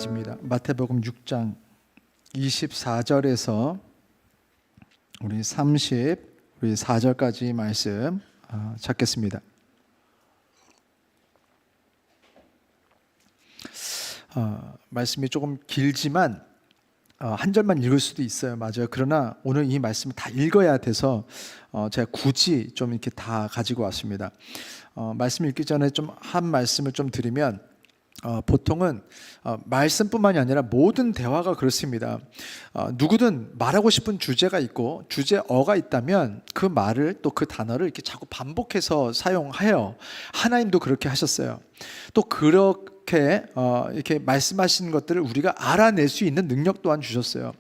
메시지입니다. 마태복음 6장 24절에서 우리 34절까지 말씀 찾겠습니다. 말씀이 조금 길지만 한 절만 읽을 수도 있어요. 맞아요. 그러나 오늘 이 말씀을 다 읽어야 돼서 제가 굳이 좀 이렇게 다 가지고 왔습니다. 말씀 읽기 전에 좀 한 말씀을 좀 드리면, 보통은 말씀뿐만이 아니라 모든 대화가 그렇습니다. 누구든 말하고 싶은 주제가 있고 주제어가 있다면 그 말을, 또 그 단어를 이렇게 자꾸 반복해서 사용해요. 하나님도 그렇게 하셨어요. 또 그렇게 이렇게 말씀하시는 것들을 우리가 알아낼 수 있는 능력 또한 주셨어요.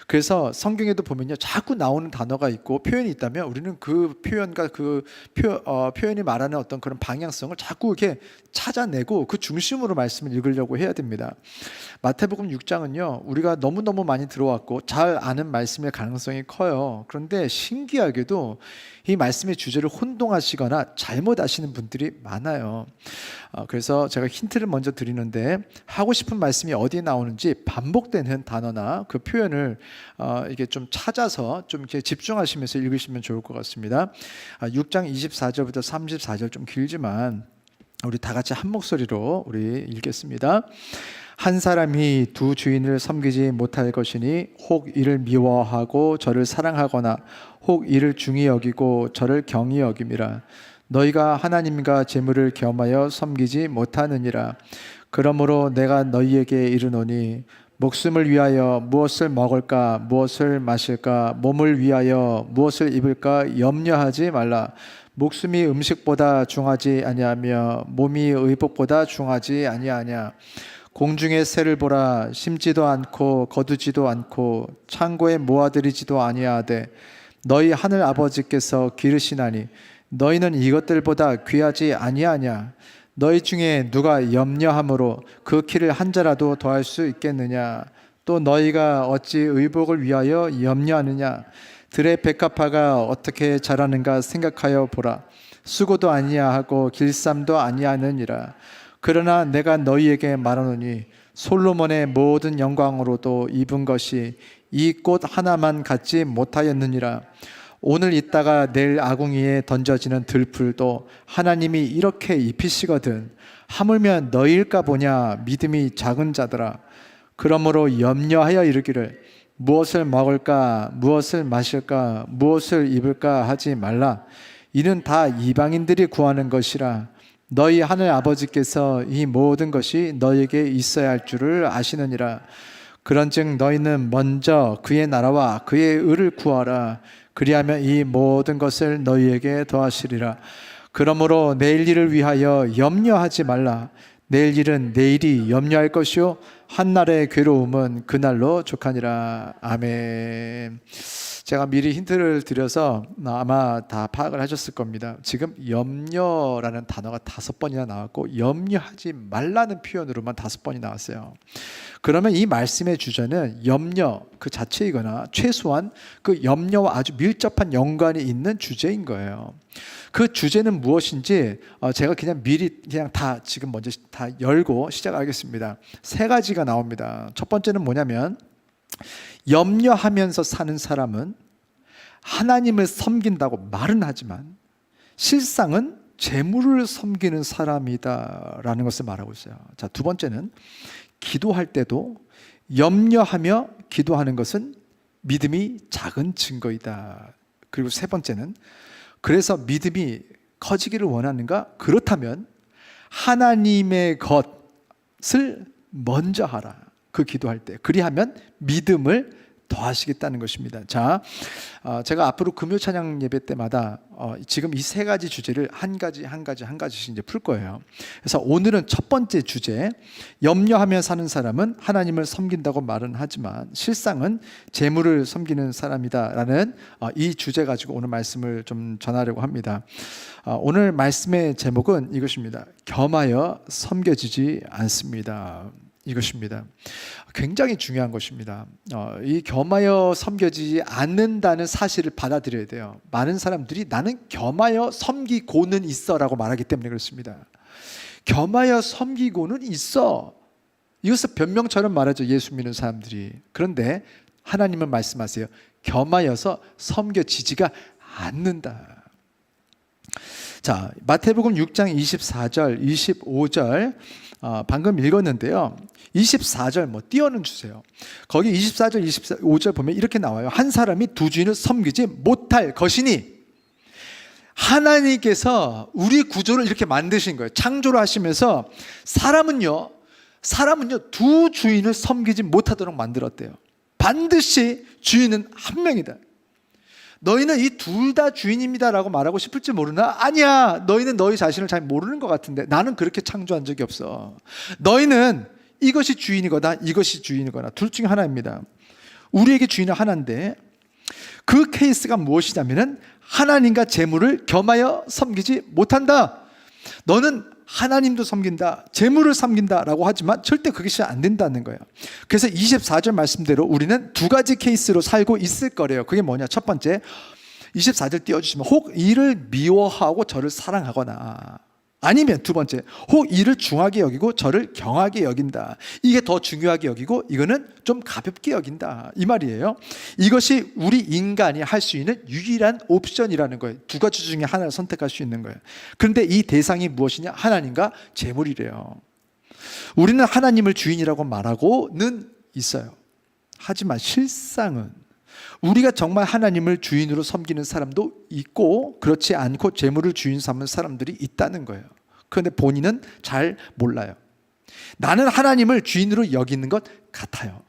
그래서 성경에도 보면요, 자꾸 나오는 단어가 있고 표현이 있다면 우리는 그 표현과 그 표현이 말하는 어떤 그런 방향성을 자꾸 이렇게 찾아내고 그 중심으로 말씀을 읽으려고 해야 됩니다. 마태복음 6장은요, 우리가 너무너무 많이 들어왔고 잘 아는 말씀일 가능성이 커요. 그런데 신기하게도 이 말씀의 주제를 혼동하시거나 잘못 아시는 분들이 많아요. 그래서 제가 힌트를 먼저 드리는데, 하고 싶은 말씀이 어디에 나오는지 반복되는 단어나 그 표현을 이게 좀 찾아서 좀 이렇게 집중하시면서 읽으시면 좋을 것 같습니다. 6장 24절부터 34절 좀 길지만 우리 다 같이 한 목소리로 우리 읽겠습니다. 한 사람이 두 주인을 섬기지 못할 것이니 혹 이를 미워하고 저를 사랑하거나 혹 이를 중히 여기고 저를 경히 여김이라. 너희가 하나님과 재물을 겸하여 섬기지 못하느니라. 그러므로 내가 너희에게 이르노니 목숨을 위하여 무엇을 먹을까, 무엇을 마실까, 몸을 위하여 무엇을 입을까 염려하지 말라. 목숨이 음식보다 중하지 아니하며 몸이 의복보다 중하지 아니하냐. 공중의 새를 보라. 심지도 않고 거두지도 않고 창고에 모아들이지도 아니하되 너희 하늘 아버지께서 기르시나니 너희는 이것들보다 귀하지 아니하냐. 너희 중에 누가 염려함으로 그 키를 한 자라도 더할 수 있겠느냐. 또 너희가 어찌 의복을 위하여 염려하느냐. 들의 백합화가 어떻게 자라는가 생각하여 보라. 수고도 아니하고 길쌈도 아니하느니라. 그러나 내가 너희에게 말하노니 솔로몬의 모든 영광으로도 입은 것이 이 꽃 하나만 갖지 못하였느니라. 오늘 있다가 내일 아궁이에 던져지는 들풀도 하나님이 이렇게 입히시거든. 하물며 너희일까 보냐. 믿음이 작은 자들아. 그러므로 염려하여 이르기를 무엇을 먹을까, 무엇을 마실까, 무엇을 입을까 하지 말라. 이는 다 이방인들이 구하는 것이라. 너희 하늘 아버지께서 이 모든 것이 너희에게 있어야 할 줄을 아시느니라. 그런즉 너희는 먼저 그의 나라와 그의 의를 구하라. 그리하면 이 모든 것을 너희에게 더하시리라. 그러므로 내일 일을 위하여 염려하지 말라. 내일 일은 내일이 염려할 것이요 한날의 괴로움은 그날로 족하니라. 아멘. 제가 미리 힌트를 드려서 아마 다 파악을 하셨을 겁니다. 지금 염려라는 단어가 5번이나 나왔고 염려하지 말라는 표현으로만 5번이 나왔어요. 그러면 이 말씀의 주제는 염려 그 자체이거나 최소한 그 염려와 아주 밀접한 연관이 있는 주제인 거예요. 그 주제는 무엇인지 제가 그냥 미리 그냥 다 지금 먼저 다 열고 시작하겠습니다. 3가지가 나옵니다. 첫 번째는 뭐냐면, 염려하면서 사는 사람은 하나님을 섬긴다고 말은 하지만 실상은 재물을 섬기는 사람이다라는 것을 말하고 있어요. 자, 두 번째는 기도할 때도 염려하며 기도하는 것은 믿음이 작은 증거이다. 그리고 세 번째는, 그래서 믿음이 커지기를 원하는가? 그렇다면 하나님의 것을 먼저 하라. 그 기도할 때. 그리하면 믿음을 더하시겠다는 것입니다. 자, 제가 앞으로 금요 찬양 예배 때마다 지금 이 3가지 주제를 한 가지씩 이제 풀 거예요. 그래서 오늘은 첫 번째 주제, 염려하며 사는 사람은 하나님을 섬긴다고 말은 하지만 실상은 재물을 섬기는 사람이다라는 이 주제 가지고 오늘 말씀을 좀 전하려고 합니다. 오늘 말씀의 제목은 이것입니다. 겸하여 섬겨지지 않습니다. 이것입니다. 굉장히 중요한 것입니다. 이 겸하여 섬겨지지 않는다는 사실을 받아들여야 돼요. 많은 사람들이 나는 겸하여 섬기고는 있어 라고 말하기 때문에 그렇습니다. 겸하여 섬기고는 있어. 이것을 변명처럼 말하죠, 예수 믿는 사람들이. 그런데 하나님은 말씀하세요. 겸하여서 섬겨지지가 않는다. 자, 마태복음 6장 24절, 25절 방금 읽었는데요. 24절 뭐 띄어는 주세요. 거기 24절, 25절 보면 이렇게 나와요. 한 사람이 두 주인을 섬기지 못할 것이니, 하나님께서 우리 구조를 이렇게 만드신 거예요. 창조를 하시면서 사람은요 두 주인을 섬기지 못하도록 만들었대요. 반드시 주인은 한 명이다. 너희는 이 둘 다 주인입니다라고 말하고 싶을지 모르나? 아니야, 너희는 너희 자신을 잘 모르는 것 같은데 나는 그렇게 창조한 적이 없어. 너희는 이것이 주인이거나 이것이 주인이거나 둘 중에 하나입니다. 우리에게 주인은 하나인데, 그 케이스가 무엇이냐면은 하나님과 재물을 겸하여 섬기지 못한다. 너는 하나님도 섬긴다, 재물을 섬긴다라고 하지만 절대 그것이 안 된다는 거예요. 그래서 24절 말씀대로 우리는 두 가지 케이스로 살고 있을 거래요. 그게 뭐냐? 첫 번째, 24절 띄워주시면, 혹 이를 미워하고 저를 사랑하거나, 아니면 두 번째, 혹 이를 중하게 여기고 저를 경하게 여긴다. 이게 더 중요하게 여기고 이거는 좀 가볍게 여긴다, 이 말이에요. 이것이 우리 인간이 할 수 있는 유일한 옵션이라는 거예요. 두 가지 중에 하나를 선택할 수 있는 거예요. 그런데 이 대상이 무엇이냐? 하나님과 재물이래요. 우리는 하나님을 주인이라고 말하고는 있어요. 하지만 실상은 우리가 정말 하나님을 주인으로 섬기는 사람도 있고, 그렇지 않고 재물을 주인 삼는 사람들이 있다는 거예요. 그런데 본인은 잘 몰라요. 나는 하나님을 주인으로 여기는 것 같아요.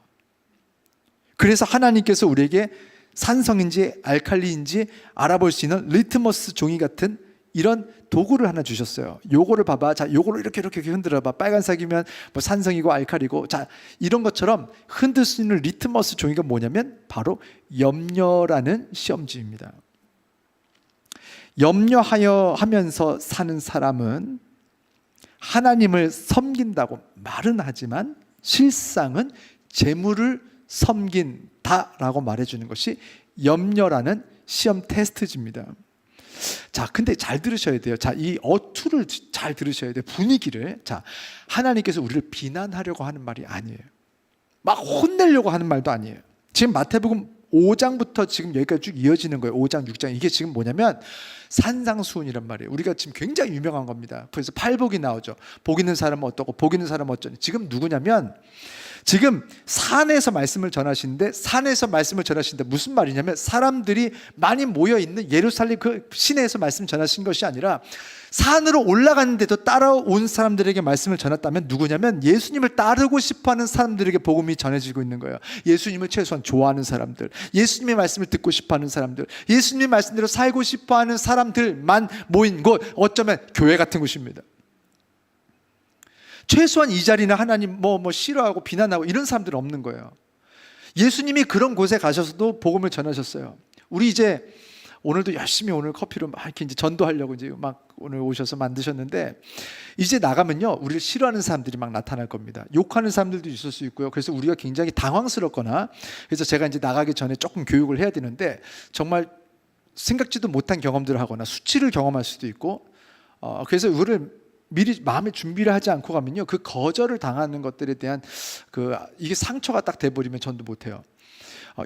그래서 하나님께서 우리에게 산성인지 알칼리인지 알아볼 수 있는 리트머스 종이 같은 이런 도구를 하나 주셨어요. 요거를 봐봐. 자, 요거를 이렇게 흔들어봐. 빨간색이면 뭐 산성이고 알칼리고. 자, 이런 것처럼 흔들 수 있는 리트머스 종이가 뭐냐면 바로 염려라는 시험지입니다. 염려하여 하면서 사는 사람은 하나님을 섬긴다고 말은 하지만 실상은 재물을 섬긴다라고 말해주는 것이 염려라는 시험 테스트지입니다. 자, 근데 잘 들으셔야 돼요. 자, 이 어투를 잘 들으셔야 돼요. 분위기를. 자, 하나님께서 우리를 비난하려고 하는 말이 아니에요. 막 혼내려고 하는 말도 아니에요. 지금 마태복음 5장부터 지금 여기까지 쭉 이어지는 거예요. 5장, 6장. 이게 지금 뭐냐면 산상수훈이란 말이에요. 우리가 지금 굉장히 유명한 겁니다. 그래서 팔복이 나오죠. 복 있는 사람은 어떠고 복 있는 사람은 어쩌니. 지금 누구냐면, 지금 산에서 말씀을 전하시는데, 산에서 말씀을 전하시는데 무슨 말이냐면, 사람들이 많이 모여있는 예루살렘 그 시내에서 말씀 전하신 것이 아니라 산으로 올라갔는데도 따라온 사람들에게 말씀을 전했다면 누구냐면 예수님을 따르고 싶어하는 사람들에게 복음이 전해지고 있는 거예요. 예수님을 최소한 좋아하는 사람들, 예수님의 말씀을 듣고 싶어하는 사람들, 예수님의 말씀대로 살고 싶어하는 사람들만 모인 곳, 어쩌면 교회 같은 곳입니다. 최소한 이 자리는 하나님 뭐 싫어하고 비난하고 이런 사람들은 없는 거예요. 예수님이 그런 곳에 가셔서도 복음을 전하셨어요. 우리 이제 오늘도 열심히 오늘 커피로 막 이렇게 이제 전도하려고 이제 막 오늘 오셔서 만드셨는데, 이제 나가면요 우리를 싫어하는 사람들이 막 나타날 겁니다. 욕하는 사람들도 있을 수 있고요. 그래서 우리가 굉장히 당황스럽거나, 그래서 제가 이제 나가기 전에 조금 교육을 해야 되는데, 정말 생각지도 못한 경험들을 하거나 수치를 경험할 수도 있고, 그래서 우리를 미리 마음의 준비를 하지 않고 가면요, 그 거절을 당하는 것들에 대한 이게 상처가 딱 돼버리면 전도 못해요.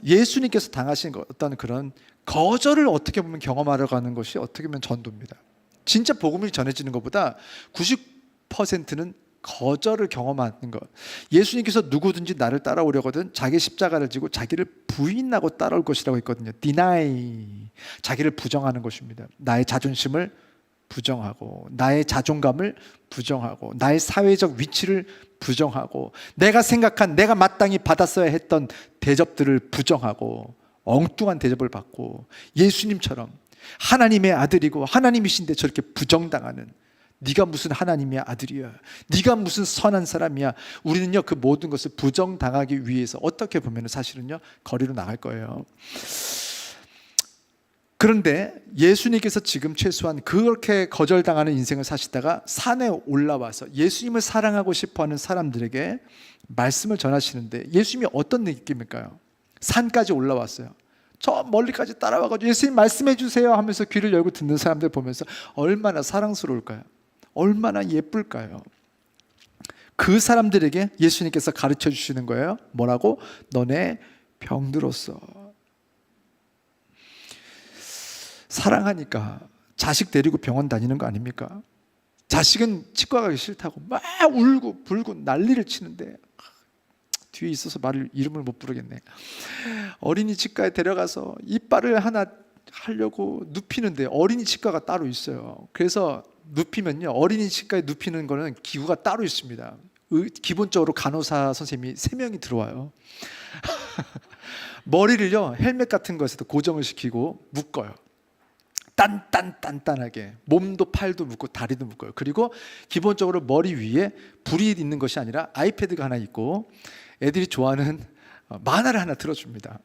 예수님께서 당하신 어떤 그런 거절을 어떻게 보면 경험하러 가는 것이 어떻게 보면 전도입니다. 진짜 복음이 전해지는 것보다 90%는 거절을 경험하는 것. 예수님께서 누구든지 나를 따라오려거든 자기 십자가를 지고 자기를 부인하고 따라올 것이라고 했거든요. deny, 자기를 부정하는 것입니다. 나의 자존심을 부정하고, 나의 자존감을 부정하고, 나의 사회적 위치를 부정하고, 내가 생각한 내가 마땅히 받았어야 했던 대접들을 부정하고, 엉뚱한 대접을 받고, 예수님처럼 하나님의 아들이고 하나님이신데 저렇게 부정당하는, 네가 무슨 하나님의 아들이야, 네가 무슨 선한 사람이야. 우리는요 그 모든 것을 부정당하기 위해서 어떻게 보면 사실은요 거리로 나갈 거예요. 그런데 예수님께서 지금 최소한 그렇게 거절당하는 인생을 사시다가 산에 올라와서 예수님을 사랑하고 싶어하는 사람들에게 말씀을 전하시는데, 예수님이 어떤 느낌일까요? 산까지 올라왔어요. 저 멀리까지 따라와가지고 예수님 말씀해 주세요 하면서 귀를 열고 듣는 사람들 보면서 얼마나 사랑스러울까요? 얼마나 예쁠까요? 그 사람들에게 예수님께서 가르쳐 주시는 거예요. 뭐라고? 너네 병들었어. 사랑하니까 자식 데리고 병원 다니는 거 아닙니까? 자식은 치과 가기 싫다고 막 울고 불고 난리를 치는데, 뒤에 있어서 이름을 못 부르겠네. 어린이 치과에 데려가서 이빨을 하나 하려고 눕히는데 어린이 치과가 따로 있어요. 그래서 눕히면요, 어린이 치과에 눕히는 거는 기구가 따로 있습니다. 기본적으로 간호사 선생님이 3명이 들어와요. 머리를요, 헬멧 같은 것에도 고정을 시키고 묶어요. 단단하게 몸도 팔도 묶고 다리도 묶어요. 그리고 기본적으로 머리 위에 불이 있는 것이 아니라 아이패드가 하나 있고 애들이 좋아하는 만화를 하나 틀어줍니다.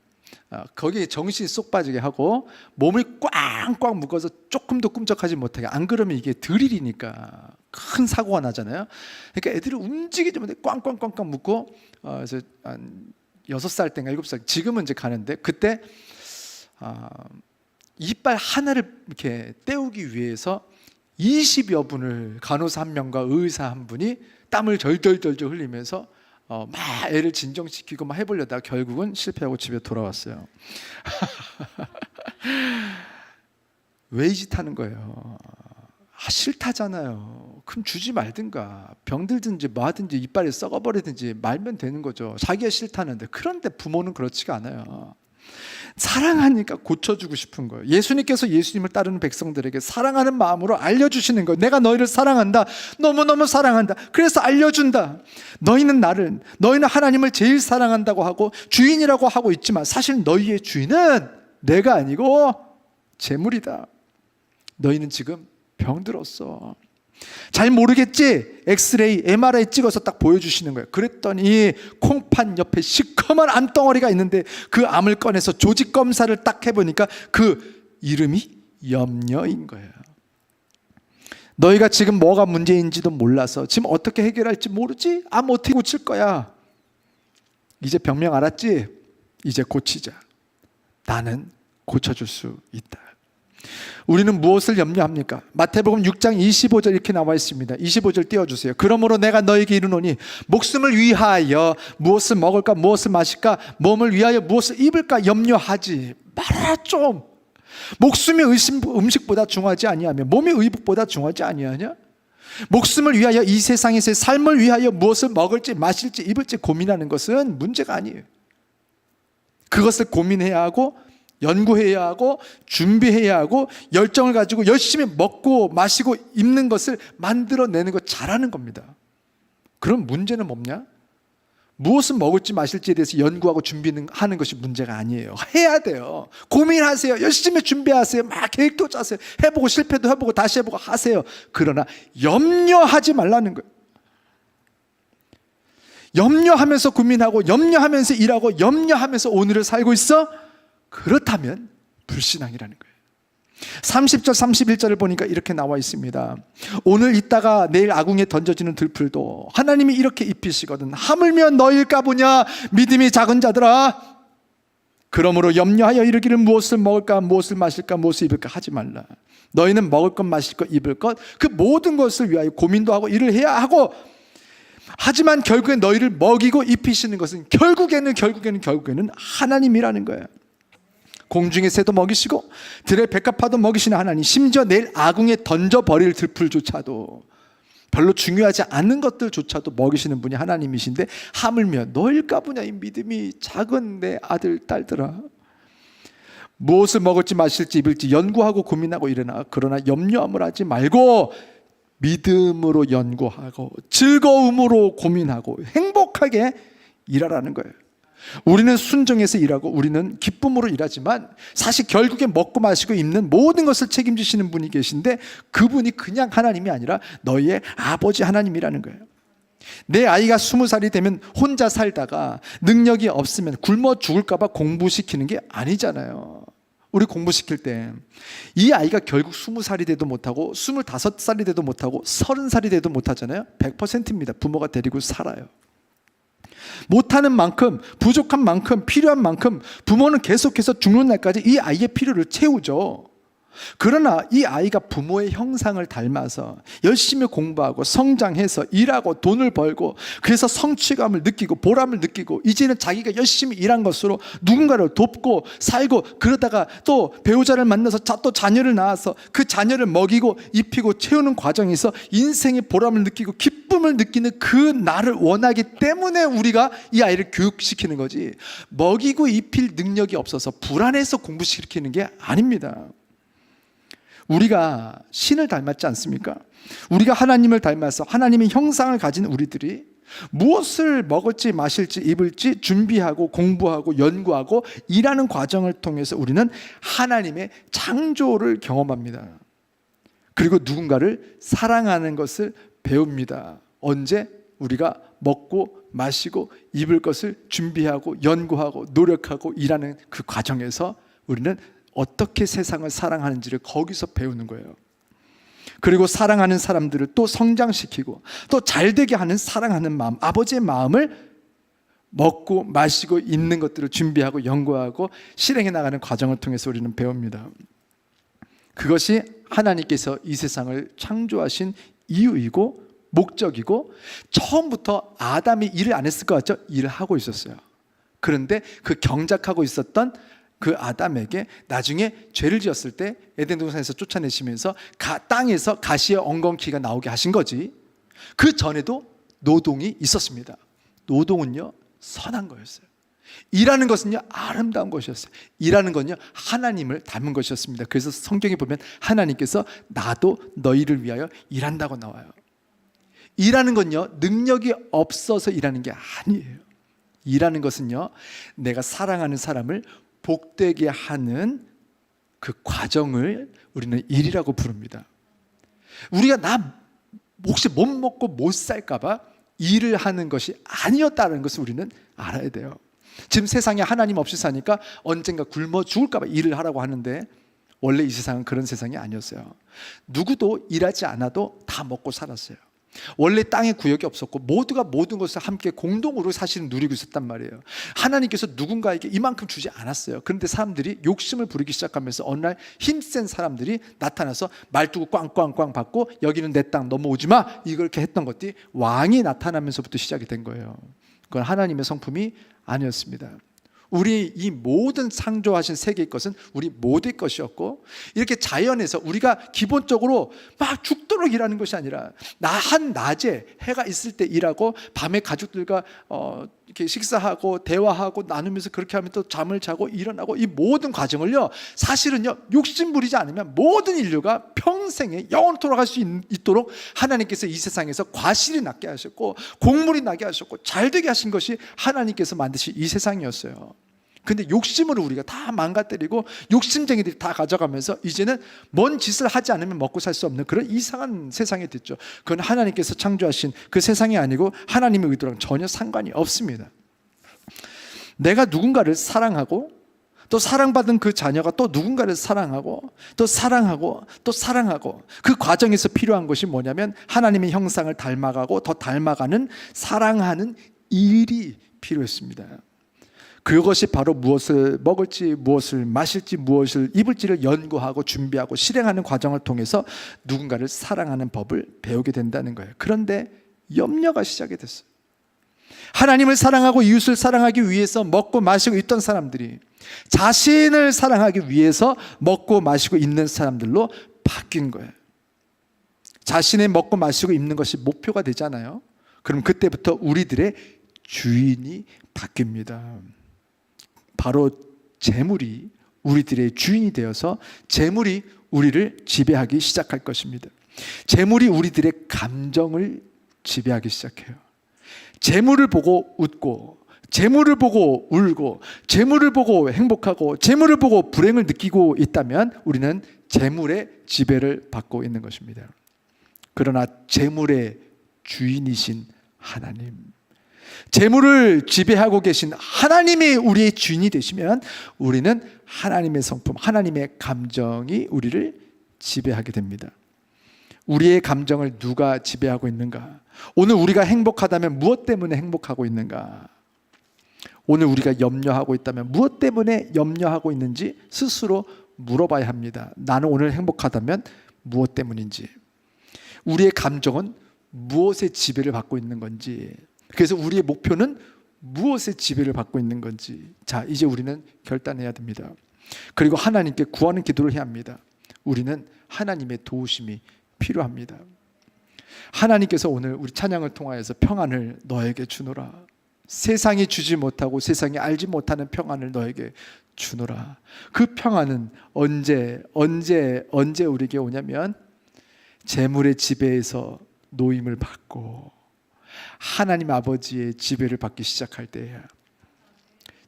거기에 정신이 쏙 빠지게 하고 몸을 꽝꽝 묶어서 조금도 꿈쩍하지 못하게. 안 그러면 이게 드릴이니까 큰 사고가 나잖아요. 그러니까 애들이 움직이지 못해 꽝꽝꽝꽝 묶고, 그래서 한 6살 때인가 7살, 지금은 이제 가는데, 그때 이빨 하나를 이렇게 떼우기 위해서 20여 분을, 간호사 한 명과 의사 한 분이 땀을 절절절절 흘리면서 막 애를 진정시키고 막 해보려다가 결국은 실패하고 집에 돌아왔어요. 왜 이 짓 하는 거예요? 싫다잖아요. 그럼 주지 말든가, 병들든지 뭐 하든지 이빨이 썩어버리든지 말면 되는 거죠. 자기가 싫다는데. 그런데 부모는 그렇지가 않아요. 사랑하니까 고쳐주고 싶은 거예요. 예수님께서 예수님을 따르는 백성들에게 사랑하는 마음으로 알려주시는 거예요. 내가 너희를 사랑한다. 너무너무 사랑한다. 그래서 알려준다. 너희는 하나님을 제일 사랑한다고 하고 주인이라고 하고 있지만 사실 너희의 주인은 내가 아니고 재물이다. 너희는 지금 병들었어. 잘 모르겠지? 엑스레이, MRI 찍어서 딱 보여주시는 거예요. 그랬더니 콩판 옆에 시커먼 암덩어리가 있는데 그 암을 꺼내서 조직 검사를 딱 해보니까 그 이름이 염려인 거예요. 너희가 지금 뭐가 문제인지도 몰라서 지금 어떻게 해결할지 모르지? 암 어떻게 고칠 거야? 이제 병명 알았지? 이제 고치자. 나는 고쳐줄 수 있다. 우리는 무엇을 염려합니까? 마태복음 6장 25절 이렇게 나와 있습니다. 25절 띄워주세요. 그러므로 내가 너에게 이르노니 목숨을 위하여 무엇을 먹을까, 무엇을 마실까, 몸을 위하여 무엇을 입을까 염려하지 말아라 좀. 목숨이 음식보다 중요하지 아니하며 몸이 의복보다 중요하지 아니하냐? 목숨을 위하여 이 세상에서의 삶을 위하여 무엇을 먹을지 마실지 입을지 고민하는 것은 문제가 아니에요. 그것을 고민해야 하고 연구해야 하고 준비해야 하고 열정을 가지고 열심히 먹고 마시고 입는 것을 만들어내는 거 잘하는 겁니다. 그럼 문제는 뭐냐? 무엇을 먹을지 마실지에 대해서 연구하고 준비하는 것이 문제가 아니에요. 해야 돼요. 고민하세요. 열심히 준비하세요. 막 계획도 짜세요. 해보고 실패도 해보고 다시 해보고 하세요. 그러나 염려하지 말라는 거예요. 염려하면서 고민하고 염려하면서 일하고 염려하면서 오늘을 살고 있어? 그렇다면 불신앙이라는 거예요. 30절 31절을 보니까 이렇게 나와 있습니다. 오늘 있다가 내일 아궁이에 던져지는 들풀도 하나님이 이렇게 입히시거든. 하물며 너희일까 보냐 믿음이 작은 자들아. 그러므로 염려하여 이르기를 무엇을 먹을까 무엇을 마실까 무엇을 입을까 하지 말라. 너희는 먹을 것 마실 것 입을 것 그 모든 것을 위하여 고민도 하고 일을 해야 하고, 하지만 결국엔 너희를 먹이고 입히시는 것은 결국에는 하나님이라는 거예요. 공중의 새도 먹이시고 들의 백합화도 먹이시는 하나님, 심지어 내일 아궁에 던져버릴 들풀조차도, 별로 중요하지 않은 것들조차도 먹이시는 분이 하나님이신데 하물며 너일까 보냐 이 믿음이 작은 내 아들 딸들아. 무엇을 먹을지 마실지 입을지 연구하고 고민하고 일어나. 그러나 염려함을 하지 말고 믿음으로 연구하고 즐거움으로 고민하고 행복하게 일하라는 거예요. 우리는 순종해서 일하고 우리는 기쁨으로 일하지만 사실 결국에 먹고 마시고 입는 모든 것을 책임지시는 분이 계신데 그분이 그냥 하나님이 아니라 너희의 아버지 하나님이라는 거예요. 내 아이가 20살이 되면 혼자 살다가 능력이 없으면 굶어 죽을까 봐 공부시키는 게 아니잖아요. 우리 공부시킬 때 이 아이가 결국 20살이 돼도 못하고 25살이 돼도 못하고 30살이 돼도 못하잖아요. 100%입니다. 부모가 데리고 살아요. 못하는 만큼, 부족한 만큼, 필요한 만큼 부모는 계속해서 죽는 날까지 이 아이의 필요를 채우죠. 그러나 이 아이가 부모의 형상을 닮아서 열심히 공부하고 성장해서 일하고 돈을 벌고 그래서 성취감을 느끼고 보람을 느끼고 이제는 자기가 열심히 일한 것으로 누군가를 돕고 살고, 그러다가 또 배우자를 만나서 또 자녀를 낳아서 그 자녀를 먹이고 입히고 채우는 과정에서 인생의 보람을 느끼고 기쁨을 느끼는 그 날을 원하기 때문에 우리가 이 아이를 교육시키는 거지, 먹이고 입힐 능력이 없어서 불안해서 공부시키는 게 아닙니다. 우리가 신을 닮았지 않습니까? 우리가 하나님을 닮아서 하나님의 형상을 가진 우리들이 무엇을 먹을지 마실지 입을지 준비하고 공부하고 연구하고 일하는 과정을 통해서 우리는 하나님의 창조를 경험합니다. 그리고 누군가를 사랑하는 것을 배웁니다. 언제? 우리가 먹고 마시고 입을 것을 준비하고 연구하고 노력하고 일하는 그 과정에서 우리는 어떻게 세상을 사랑하는지를 거기서 배우는 거예요. 그리고 사랑하는 사람들을 또 성장시키고 또 잘되게 하는 사랑하는 마음, 아버지의 마음을 먹고 마시고 입는 것들을 준비하고 연구하고 실행해 나가는 과정을 통해서 우리는 배웁니다. 그것이 하나님께서 이 세상을 창조하신 이유이고 목적이고, 처음부터 아담이 일을 안 했을 것 같죠? 일을 하고 있었어요. 그런데 그 경작하고 있었던 그 아담에게 나중에 죄를 지었을 때 에덴 동산에서 쫓아내시면서 땅에서 가시의 엉겅퀴가 나오게 하신 거지, 그 전에도 노동이 있었습니다. 노동은요 선한 거였어요. 일하는 것은요 아름다운 것이었어요. 일하는 건요 하나님을 닮은 것이었습니다. 그래서 성경에 보면 하나님께서 나도 너희를 위하여 일한다고 나와요. 일하는 건요 능력이 없어서 일하는 게 아니에요. 일하는 것은요 내가 사랑하는 사람을 복되게 하는 그 과정을 우리는 일이라고 부릅니다. 우리가 나 혹시 못 먹고 못 살까 봐 일을 하는 것이 아니었다는 것을 우리는 알아야 돼요. 지금 세상에 하나님 없이 사니까 언젠가 굶어 죽을까 봐 일을 하라고 하는데, 원래 이 세상은 그런 세상이 아니었어요. 누구도 일하지 않아도 다 먹고 살았어요. 원래 땅에 구역이 없었고 모두가 모든 것을 함께 공동으로 사실은 누리고 있었단 말이에요. 하나님께서 누군가에게 이만큼 주지 않았어요. 그런데 사람들이 욕심을 부리기 시작하면서 어느 날 힘센 사람들이 나타나서 말뚝을 꽝꽝꽝 받고 여기는 내 땅 넘어오지 마, 이렇게 했던 것들이 왕이 나타나면서부터 시작이 된 거예요. 그건 하나님의 성품이 아니었습니다. 우리 이 모든 창조하신 세계의 것은 우리 모두의 것이었고, 이렇게 자연에서 우리가 기본적으로 막 죽도록 일하는 것이 아니라 낮에 해가 있을 때 일하고 밤에 가족들과 이렇게 식사하고 대화하고 나누면서 그렇게 하면 또 잠을 자고 일어나고, 이 모든 과정을요 사실은요 욕심 부리지 않으면 모든 인류가 평생에 영원토록 할 수 있도록 하나님께서 이 세상에서 과실이 낫게 하셨고 곡물이 나게 하셨고 잘되게 하신 것이 하나님께서 만드신 이 세상이었어요. 근데 욕심으로 우리가 다 망가뜨리고 욕심쟁이들이 다 가져가면서 이제는 뭔 짓을 하지 않으면 먹고 살 수 없는 그런 이상한 세상이 됐죠. 그건 하나님께서 창조하신 그 세상이 아니고 하나님의 의도랑 전혀 상관이 없습니다. 내가 누군가를 사랑하고 또 사랑받은 그 자녀가 또 누군가를 사랑하고 또 사랑하고 또 사랑하고, 그 과정에서 필요한 것이 뭐냐면 하나님의 형상을 닮아가고 더 닮아가는 사랑하는 일이 필요했습니다. 그것이 바로 무엇을 먹을지 무엇을 마실지 무엇을 입을지를 연구하고 준비하고 실행하는 과정을 통해서 누군가를 사랑하는 법을 배우게 된다는 거예요. 그런데 염려가 시작이 됐어요. 하나님을 사랑하고 이웃을 사랑하기 위해서 먹고 마시고 있던 사람들이 자신을 사랑하기 위해서 먹고 마시고 있는 사람들로 바뀐 거예요. 자신의 먹고 마시고 입는 것이 목표가 되잖아요. 그럼 그때부터 우리들의 주인이 바뀝니다. 바로 재물이 우리들의 주인이 되어서 재물이 우리를 지배하기 시작할 것입니다. 재물이 우리들의 감정을 지배하기 시작해요. 재물을 보고 웃고, 재물을 보고 울고, 재물을 보고 행복하고, 재물을 보고 불행을 느끼고 있다면 우리는 재물의 지배를 받고 있는 것입니다. 그러나 재물의 주인이신 하나님, 재물을 지배하고 계신 하나님이 우리의 주인이 되시면 우리는 하나님의 성품, 하나님의 감정이 우리를 지배하게 됩니다. 우리의 감정을 누가 지배하고 있는가? 오늘 우리가 행복하다면 무엇 때문에 행복하고 있는가? 오늘 우리가 염려하고 있다면 무엇 때문에 염려하고 있는지 스스로 물어봐야 합니다. 나는 오늘 행복하다면 무엇 때문인지, 우리의 감정은 무엇의 지배를 받고 있는 건지, 그래서 우리의 목표는 무엇의 지배를 받고 있는 건지, 자, 이제 우리는 결단해야 됩니다. 그리고 하나님께 구하는 기도를 해야 합니다. 우리는 하나님의 도우심이 필요합니다. 하나님께서 오늘 우리 찬양을 통하여서 평안을 너에게 주노라, 세상이 주지 못하고 세상이 알지 못하는 평안을 너에게 주노라. 그 평안은 언제 우리에게 오냐면 재물의 지배에서 노임을 받고 하나님 아버지의 지배를 받기 시작할 때야.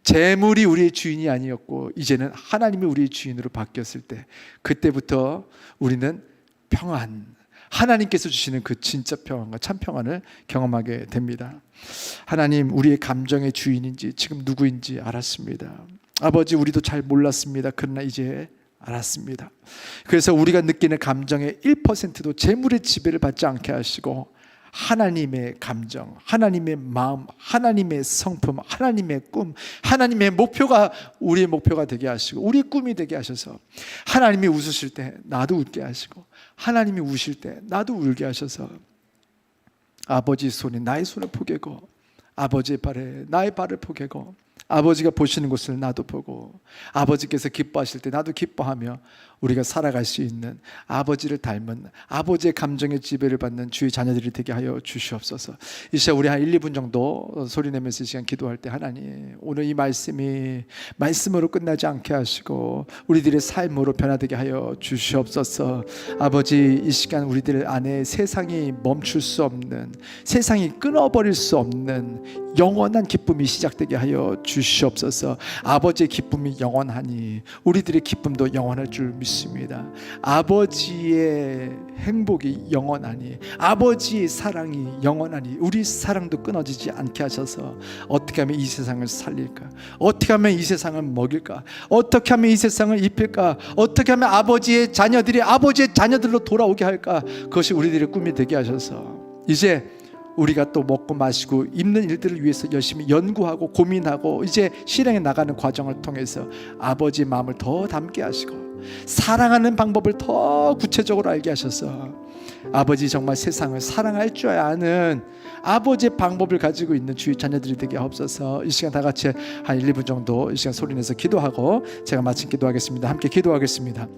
재물이 우리의 주인이 아니었고 이제는 하나님이 우리의 주인으로 바뀌었을 때, 그때부터 우리는 평안, 하나님께서 주시는 그 진짜 평안과 참 평안을 경험하게 됩니다. 하나님, 우리의 감정의 주인인지 지금 누구인지 알았습니다. 아버지, 우리도 잘 몰랐습니다. 그러나 이제 알았습니다. 그래서 우리가 느끼는 감정의 1%도 재물의 지배를 받지 않게 하시고 하나님의 감정, 하나님의 마음, 하나님의 성품, 하나님의 꿈, 하나님의 목표가 우리의 목표가 되게 하시고 우리의 꿈이 되게 하셔서, 하나님이 웃으실 때 나도 웃게 하시고 하나님이 우실 때 나도 울게 하셔서, 아버지 손에 나의 손을 포개고 아버지의 발에 나의 발을 포개고 아버지가 보시는 곳을 나도 보고 아버지께서 기뻐하실 때 나도 기뻐하며 우리가 살아갈 수 있는 아버지를 닮은, 아버지의 감정의 지배를 받는 주의 자녀들이 되게 하여 주시옵소서. 이 시간 우리 한 1, 2분 정도 소리 내면서 이 시간 기도할 때, 하나님, 오늘 이 말씀이 말씀으로 끝나지 않게 하시고 우리들의 삶으로 변화되게 하여 주시옵소서. 아버지, 이 시간 우리들 안에 세상이 멈출 수 없는, 세상이 끊어버릴 수 없는 영원한 기쁨이 시작되게 하여 주시옵소서. 아버지의 기쁨이 영원하니 우리들의 기쁨도 영원할 줄 믿습니다. 아버지의 행복이 영원하니, 아버지의 사랑이 영원하니 우리 사랑도 끊어지지 않게 하셔서 어떻게 하면 이 세상을 살릴까, 어떻게 하면 이 세상을 먹일까, 어떻게 하면 이 세상을 입힐까, 어떻게 하면 아버지의 자녀들이 아버지의 자녀들로 돌아오게 할까, 그것이 우리들의 꿈이 되게 하셔서 이제 우리가 또 먹고 마시고 입는 일들을 위해서 열심히 연구하고 고민하고 이제 실행해 나가는 과정을 통해서 아버지의 마음을 더 담게 하시고 사랑하는 방법을 더 구체적으로 알게 하셔서 아버지, 정말 세상을 사랑할 줄 아는 아버지의 방법을 가지고 있는 주의 자녀들이 되게 하옵소서. 이 시간 다 같이 한 1, 2분 정도 이 시간 소리내서 기도하고 제가 마침 기도하겠습니다. 함께 기도하겠습니다.